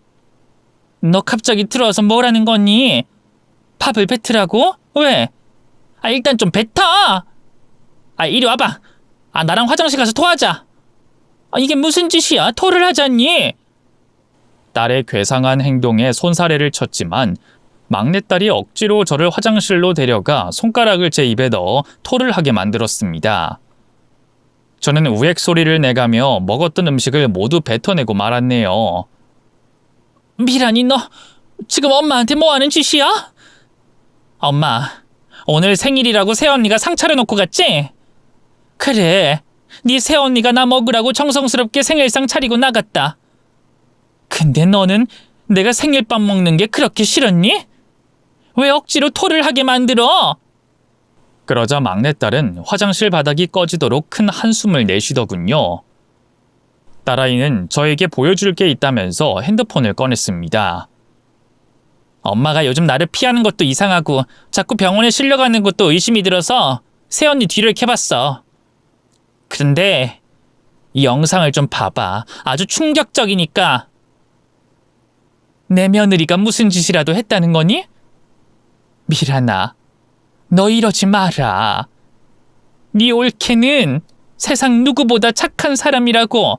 너 갑자기 들어와서 뭐라는 거니? 밥을 뱉으라고? 왜? 일단 좀 뱉어! 이리 와봐! 나랑 화장실 가서 토하자! 이게 무슨 짓이야? 토를 하자니? 딸의 괴상한 행동에 손사래를 쳤지만 막내딸이 억지로 저를 화장실로 데려가 손가락을 제 입에 넣어 토를 하게 만들었습니다. 저는 우웩 소리를 내가며 먹었던 음식을 모두 뱉어내고 말았네요. 미란이, 너 지금 엄마한테 뭐 하는 짓이야? 엄마, 오늘 생일이라고 새언니가 상 차려놓고 갔지? 그래, 네 새언니가 나 먹으라고 정성스럽게 생일상 차리고 나갔다. 근데 너는 내가 생일밥 먹는 게 그렇게 싫었니? 왜 억지로 토를 하게 만들어? 그러자 막내딸은 화장실 바닥이 꺼지도록 큰 한숨을 내쉬더군요. 딸아이는 저에게 보여줄 게 있다면서 핸드폰을 꺼냈습니다. 엄마가 요즘 나를 피하는 것도 이상하고 자꾸 병원에 실려가는 것도 의심이 들어서 새언니 뒤를 캐봤어. 그런데 이 영상을 좀 봐봐. 아주 충격적이니까. 내 며느리가 무슨 짓이라도 했다는 거니? 미란아, 너 이러지 마라. 네 올케는 세상 누구보다 착한 사람이라고.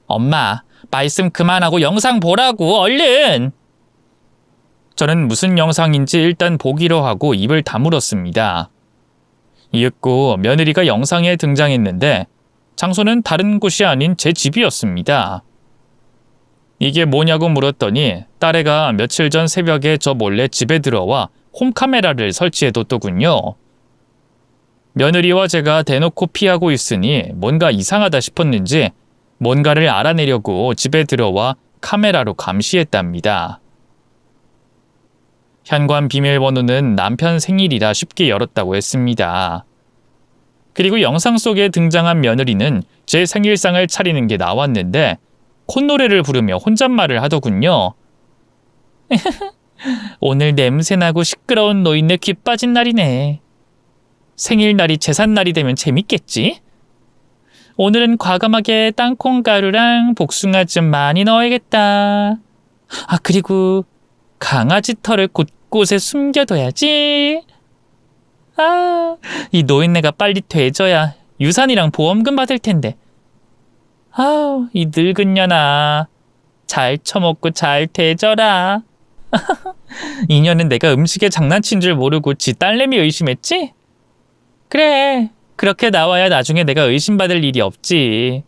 엄마, 말씀 그만하고 영상 보라고, 얼른! 저는 무슨 영상인지 일단 보기로 하고 입을 다물었습니다. 이윽고 며느리가 영상에 등장했는데 장소는 다른 곳이 아닌 제 집이었습니다. 이게 뭐냐고 물었더니 딸애가 며칠 전 새벽에 저 몰래 집에 들어와 홈카메라를 설치해뒀더군요. 며느리와 제가 대놓고 피하고 있으니 뭔가 이상하다 싶었는지 뭔가를 알아내려고 집에 들어와 카메라로 감시했답니다. 현관 비밀번호는 남편 생일이라 쉽게 열었다고 했습니다. 그리고 영상 속에 등장한 며느리는 제 생일상을 차리는 게 나왔는데 콧노래를 부르며 혼잣말을 하더군요. 오늘 냄새나고 시끄러운 노인네 귀 빠진 날이네. 생일날이 제삿날이 되면 재밌겠지? 오늘은 과감하게 땅콩가루랑 복숭아 좀 많이 넣어야겠다. 아, 그리고 강아지 털을 곳곳에 숨겨둬야지. 아, 이 노인네가 빨리 돼져야 유산이랑 보험금 받을 텐데. 아우, 이 늙은 년아. 잘 처먹고 잘 돼져라. 이 년은 내가 음식에 장난친 줄 모르고 지 딸내미 의심했지? 그래, 그렇게 나와야 나중에 내가 의심받을 일이 없지.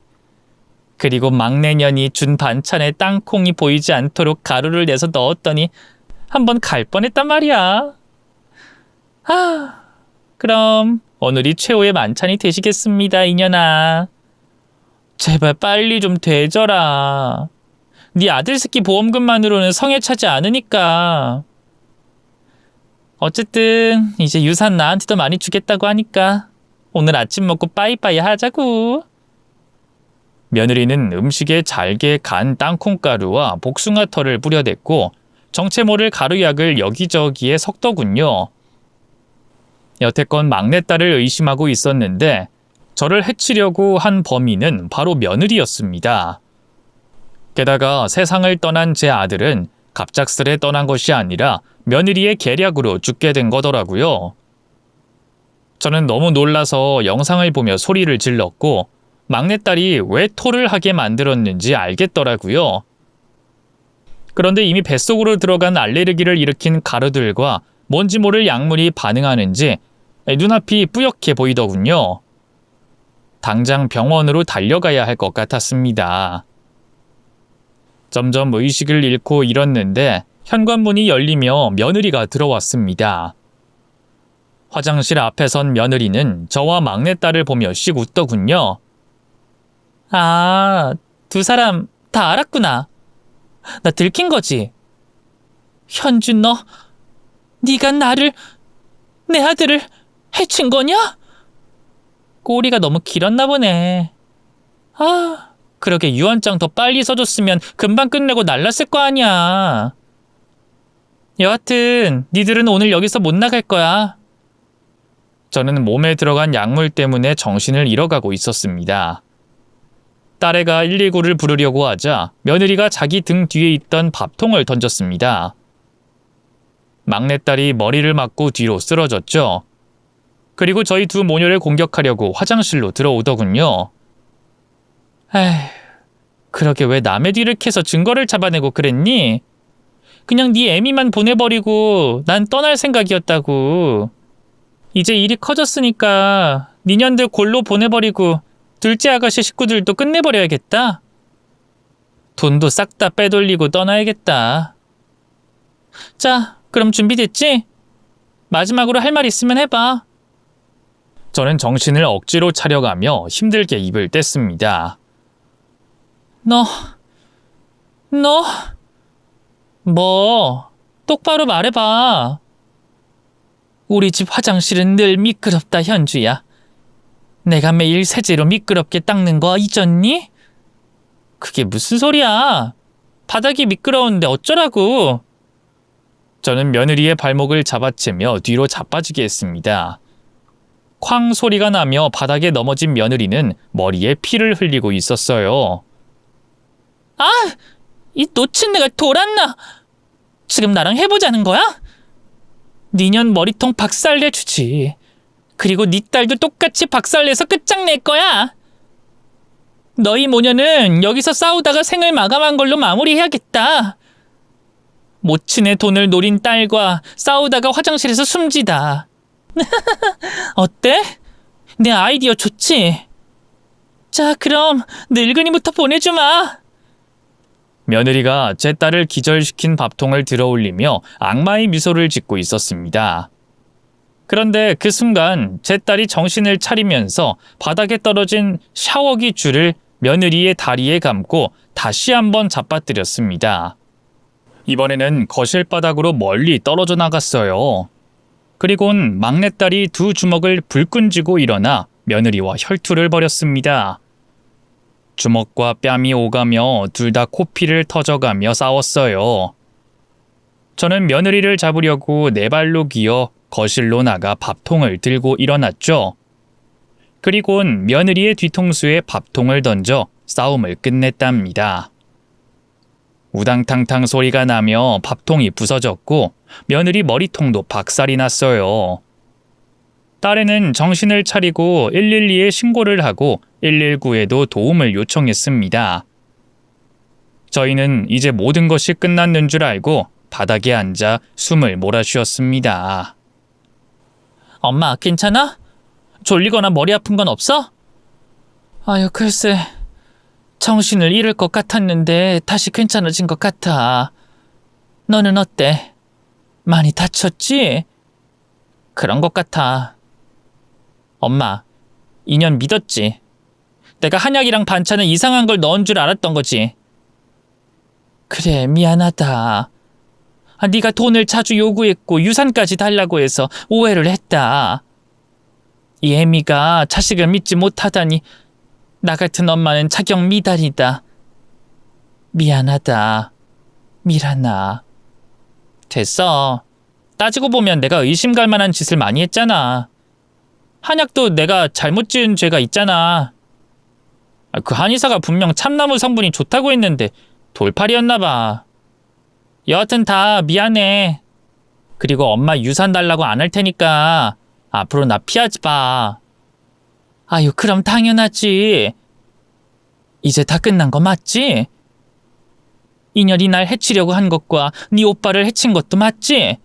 그리고 막내년이 준 반찬에 땅콩이 보이지 않도록 가루를 내서 넣었더니 한번 갈 뻔했단 말이야. 아, 그럼 오늘이 최후의 만찬이 되시겠습니다, 이년아. 제발 빨리 좀 되져라. 네 아들 새끼 보험금만으로는 성에 차지 않으니까. 어쨌든 이제 유산 나한테도 많이 주겠다고 하니까 오늘 아침 먹고 빠이빠이 하자고. 며느리는 음식에 잘게 간 땅콩가루와 복숭아 털을 뿌려댔고 정체 모를 가루약을 여기저기에 섞더군요. 여태껏 막내딸을 의심하고 있었는데 저를 해치려고 한 범인은 바로 며느리였습니다. 게다가 세상을 떠난 제 아들은 갑작스레 떠난 것이 아니라 며느리의 계략으로 죽게 된 거더라고요. 저는 너무 놀라서 영상을 보며 소리를 질렀고 막내딸이 왜 토를 하게 만들었는지 알겠더라고요. 그런데 이미 뱃속으로 들어간 알레르기를 일으킨 가루들과 뭔지 모를 약물이 반응하는지 눈앞이 뿌옇게 보이더군요. 당장 병원으로 달려가야 할 것 같았습니다. 점점 의식을 잃고 일었는데 현관문이 열리며 며느리가 들어왔습니다. 화장실 앞에 선 며느리는 저와 막내딸을 보며 씩 웃더군요. 아, 두 사람 다 알았구나. 나 들킨 거지? 현준, 네가 내 아들을 해친 거냐? 꼬리가 너무 길었나 보네. 아, 그러게 유언장 더 빨리 써줬으면 금방 끝내고 날랐을 거 아니야. 여하튼 니들은 오늘 여기서 못 나갈 거야. 저는 몸에 들어간 약물 때문에 정신을 잃어가고 있었습니다. 딸애가 119를 부르려고 하자 며느리가 자기 등 뒤에 있던 밥통을 던졌습니다. 막내딸이 머리를 맞고 뒤로 쓰러졌죠. 그리고 저희 두 모녀를 공격하려고 화장실로 들어오더군요. 에휴, 그러게 왜 남의 뒤를 캐서 증거를 잡아내고 그랬니? 그냥 네 애미만 보내버리고 난 떠날 생각이었다고. 이제 일이 커졌으니까 니년들 골로 보내버리고 둘째 아가씨 식구들도 끝내버려야겠다. 돈도 싹 다 빼돌리고 떠나야겠다. 자, 그럼 준비됐지? 마지막으로 할 말 있으면 해봐. 저는 정신을 억지로 차려가며 힘들게 입을 뗐습니다. 너, 뭐, 똑바로 말해봐. 우리 집 화장실은 늘 미끄럽다, 현주야. 내가 매일 세제로 미끄럽게 닦는 거 잊었니? 그게 무슨 소리야? 바닥이 미끄러운데 어쩌라고? 저는 며느리의 발목을 잡아채며 뒤로 자빠지게 했습니다. 쾅 소리가 나며 바닥에 넘어진 며느리는 머리에 피를 흘리고 있었어요. 아! 이 놓친 내가 돌았나? 지금 나랑 해보자는 거야? 니년 머리통 박살내주지. 그리고 니 딸도 똑같이 박살내서 끝장낼 거야. 너희 모녀는 여기서 싸우다가 생을 마감한 걸로 마무리해야겠다. 모친의 돈을 노린 딸과 싸우다가 화장실에서 숨지다. 어때? 내 아이디어 좋지? 자, 그럼 늙은이부터 보내주마. 며느리가 제 딸을 기절시킨 밥통을 들어올리며 악마의 미소를 짓고 있었습니다. 그런데 그 순간 제 딸이 정신을 차리면서 바닥에 떨어진 샤워기 줄을 며느리의 다리에 감고 다시 한번 잡아뜨렸습니다. 이번에는 거실 바닥으로 멀리 떨어져 나갔어요. 그리곤 막내딸이 두 주먹을 불끈 쥐고 일어나 며느리와 혈투를 벌였습니다. 주먹과 뺨이 오가며 둘 다 코피를 터져가며 싸웠어요. 저는 며느리를 잡으려고 네 발로 기어 거실로 나가 밥통을 들고 일어났죠. 그리곤 며느리의 뒤통수에 밥통을 던져 싸움을 끝냈답니다. 우당탕탕 소리가 나며 밥통이 부서졌고 며느리 머리통도 박살이 났어요. 딸애는 정신을 차리고 112에 신고를 하고 119에도 도움을 요청했습니다. 저희는 이제 모든 것이 끝났는 줄 알고 바닥에 앉아 숨을 몰아쉬었습니다. 엄마, 괜찮아? 졸리거나 머리 아픈 건 없어? 아유, 글쎄. 정신을 잃을 것 같았는데 다시 괜찮아진 것 같아. 너는 어때? 많이 다쳤지? 그런 것 같아. 엄마, 인연 믿었지? 내가 한약이랑 반찬에 이상한 걸 넣은 줄 알았던 거지. 그래, 미안하다. 네가 돈을 자주 요구했고 유산까지 달라고 해서 오해를 했다. 이 애미가 자식을 믿지 못하다니 나 같은 엄마는 자격 미달이다. 미안하다. 미란아. 됐어. 따지고 보면 내가 의심 갈 만한 짓을 많이 했잖아. 한약도 내가 잘못 지은 죄가 있잖아. 그 한의사가 분명 참나무 성분이 좋다고 했는데 돌팔이었나 봐. 여하튼 다 미안해. 그리고 엄마 유산 달라고 안 할 테니까 앞으로 나 피하지 마. 아유, 그럼 당연하지. 이제 다 끝난 거 맞지? 인연이 날 해치려고 한 것과 네 오빠를 해친 것도 맞지?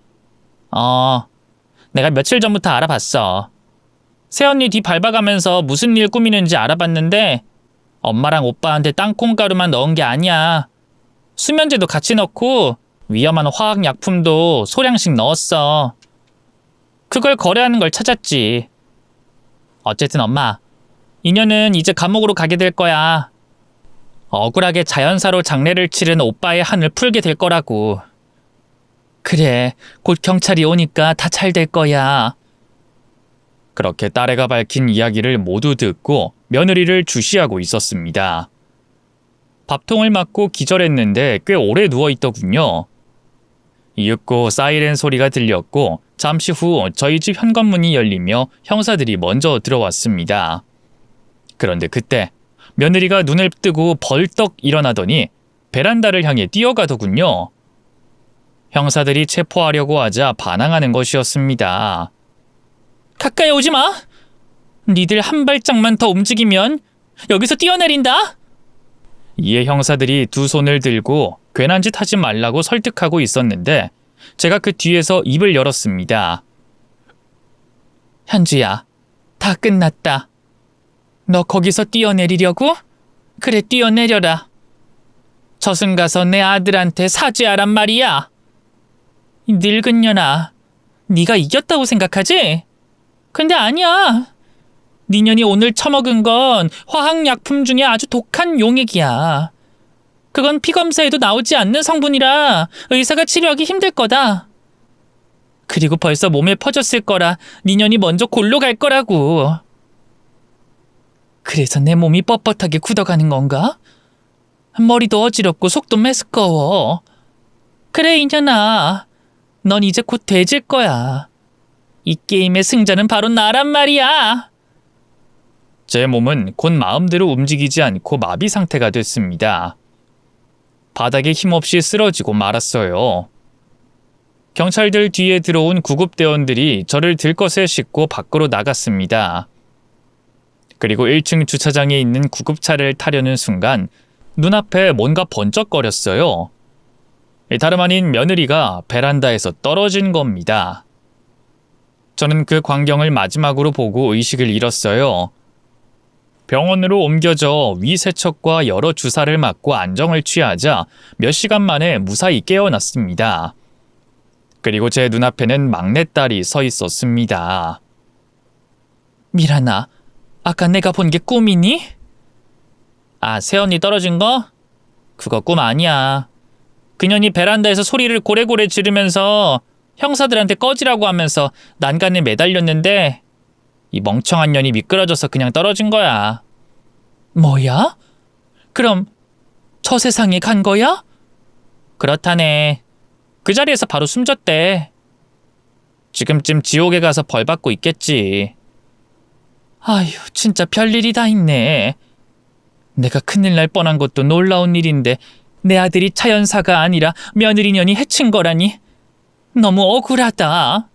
내가 며칠 전부터 알아봤어. 새언니 뒤 밟아가면서 무슨 일 꾸미는지 알아봤는데 엄마랑 오빠한테 땅콩가루만 넣은 게 아니야. 수면제도 같이 넣고 위험한 화학약품도 소량씩 넣었어. 그걸 거래하는 걸 찾았지. 어쨌든 엄마, 인연은 이제 감옥으로 가게 될 거야. 억울하게 자연사로 장례를 치른 오빠의 한을 풀게 될 거라고. 그래, 곧 경찰이 오니까 다 잘 될 거야. 그렇게 딸애가 밝힌 이야기를 모두 듣고 며느리를 주시하고 있었습니다. 밥통을 맞고 기절했는데 꽤 오래 누워있더군요. 이윽고 사이렌 소리가 들렸고 잠시 후 저희 집 현관문이 열리며 형사들이 먼저 들어왔습니다. 그런데 그때 며느리가 눈을 뜨고 벌떡 일어나더니 베란다를 향해 뛰어가더군요. 형사들이 체포하려고 하자 반항하는 것이었습니다. 가까이 오지 마. 니들 한 발짝만 더 움직이면 여기서 뛰어내린다. 이에 형사들이 두 손을 들고 괜한 짓 하지 말라고 설득하고 있었는데 제가 그 뒤에서 입을 열었습니다. 현주야, 다 끝났다. 너 거기서 뛰어내리려고? 그래, 뛰어내려라. 저승 가서 내 아들한테 사죄하란 말이야. 이 늙은 년아, 네가 이겼다고 생각하지? 근데 아니야. 네 년이 오늘 처먹은 건 화학약품 중에 아주 독한 용액이야. 그건 피검사에도 나오지 않는 성분이라 의사가 치료하기 힘들 거다. 그리고 벌써 몸에 퍼졌을 거라 네 년이 먼저 골로 갈 거라고. 그래서 내 몸이 뻣뻣하게 굳어가는 건가? 머리도 어지럽고 속도 메스꺼워. 그래 이년아, 넌 이제 곧 돼질 거야. 이 게임의 승자는 바로 나란 말이야. 제 몸은 곧 마음대로 움직이지 않고 마비 상태가 됐습니다. 바닥에 힘없이 쓰러지고 말았어요. 경찰들 뒤에 들어온 구급대원들이 저를 들것에 싣고 밖으로 나갔습니다. 그리고 1층 주차장에 있는 구급차를 타려는 순간 눈앞에 뭔가 번쩍거렸어요. 다름 아닌 며느리가 베란다에서 떨어진 겁니다. 저는 그 광경을 마지막으로 보고 의식을 잃었어요. 병원으로 옮겨져 위세척과 여러 주사를 맞고 안정을 취하자 몇 시간 만에 무사히 깨어났습니다. 그리고 제 눈앞에는 막내딸이 서 있었습니다. 미란아, 아까 내가 본 게 꿈이니? 아, 새언니 떨어진 거? 그거 꿈 아니야. 그년이 베란다에서 소리를 고래고래 지르면서 형사들한테 꺼지라고 하면서 난간에 매달렸는데 이 멍청한 년이 미끄러져서 그냥 떨어진 거야. 뭐야? 그럼 저 세상에 간 거야? 그렇다네. 그 자리에서 바로 숨졌대. 지금쯤 지옥에 가서 벌 받고 있겠지. 아휴, 진짜 별일이 다 있네. 내가 큰일 날 뻔한 것도 놀라운 일인데 내 아들이 차연사가 아니라 며느리년이 해친 거라니 너무 억울하다.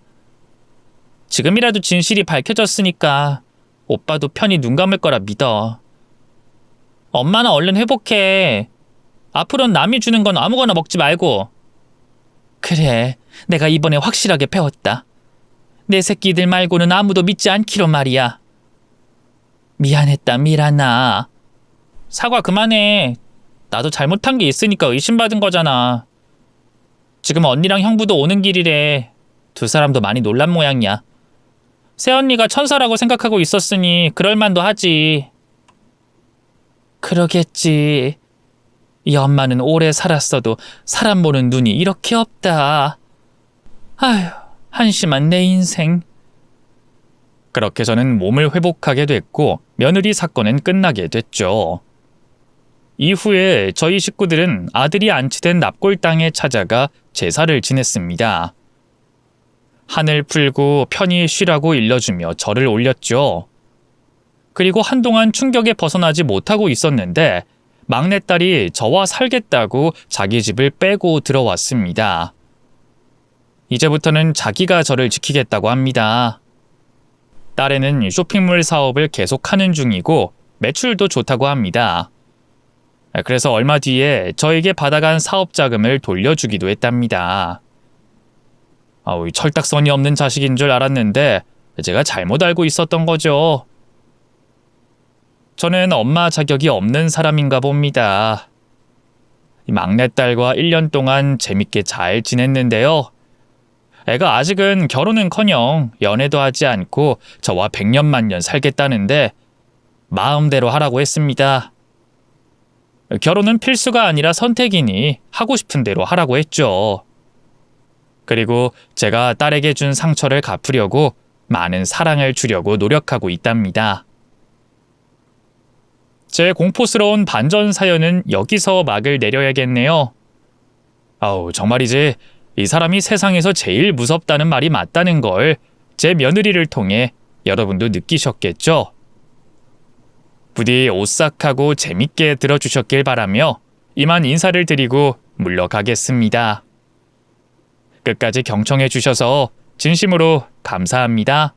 지금이라도 진실이 밝혀졌으니까 오빠도 편히 눈 감을 거라 믿어. 엄마나 얼른 회복해. 앞으로는 남이 주는 건 아무거나 먹지 말고. 그래, 내가 이번에 확실하게 배웠다. 내 새끼들 말고는 아무도 믿지 않기로 말이야. 미안했다, 미란아. 사과 그만해. 나도 잘못한 게 있으니까 의심받은 거잖아. 지금 언니랑 형부도 오는 길이래. 두 사람도 많이 놀란 모양이야. 새언니가 천사라고 생각하고 있었으니 그럴만도 하지. 그러겠지. 이 엄마는 오래 살았어도 사람 보는 눈이 이렇게 없다. 아휴, 한심한 내 인생. 그렇게 저는 몸을 회복하게 됐고 며느리 사건은 끝나게 됐죠. 이후에 저희 식구들은 아들이 안치된 납골 땅에 찾아가 제사를 지냈습니다. 한을 풀고 편히 쉬라고 일러주며 절을 올렸죠. 그리고 한동안 충격에 벗어나지 못하고 있었는데 막내딸이 저와 살겠다고 자기 집을 빼고 들어왔습니다. 이제부터는 자기가 저를 지키겠다고 합니다. 딸애는 쇼핑몰 사업을 계속하는 중이고 매출도 좋다고 합니다. 그래서 얼마 뒤에 저에게 받아간 사업 자금을 돌려주기도 했답니다. 철딱선이 없는 자식인 줄 알았는데 제가 잘못 알고 있었던 거죠. 저는 엄마 자격이 없는 사람인가 봅니다. 막내딸과 1년 동안 재밌게 잘 지냈는데요. 애가 아직은 결혼은커녕 연애도 하지 않고 저와 100년만년 살겠다는데 마음대로 하라고 했습니다. 결혼은 필수가 아니라 선택이니 하고 싶은 대로 하라고 했죠. 그리고 제가 딸에게 준 상처를 갚으려고 많은 사랑을 주려고 노력하고 있답니다. 제 공포스러운 반전 사연은 여기서 막을 내려야겠네요. 정말이지 이 사람이 세상에서 제일 무섭다는 말이 맞다는 걸 제 며느리를 통해 여러분도 느끼셨겠죠? 부디 오싹하고 재밌게 들어주셨길 바라며 이만 인사를 드리고 물러가겠습니다. 끝까지 경청해 주셔서 진심으로 감사합니다.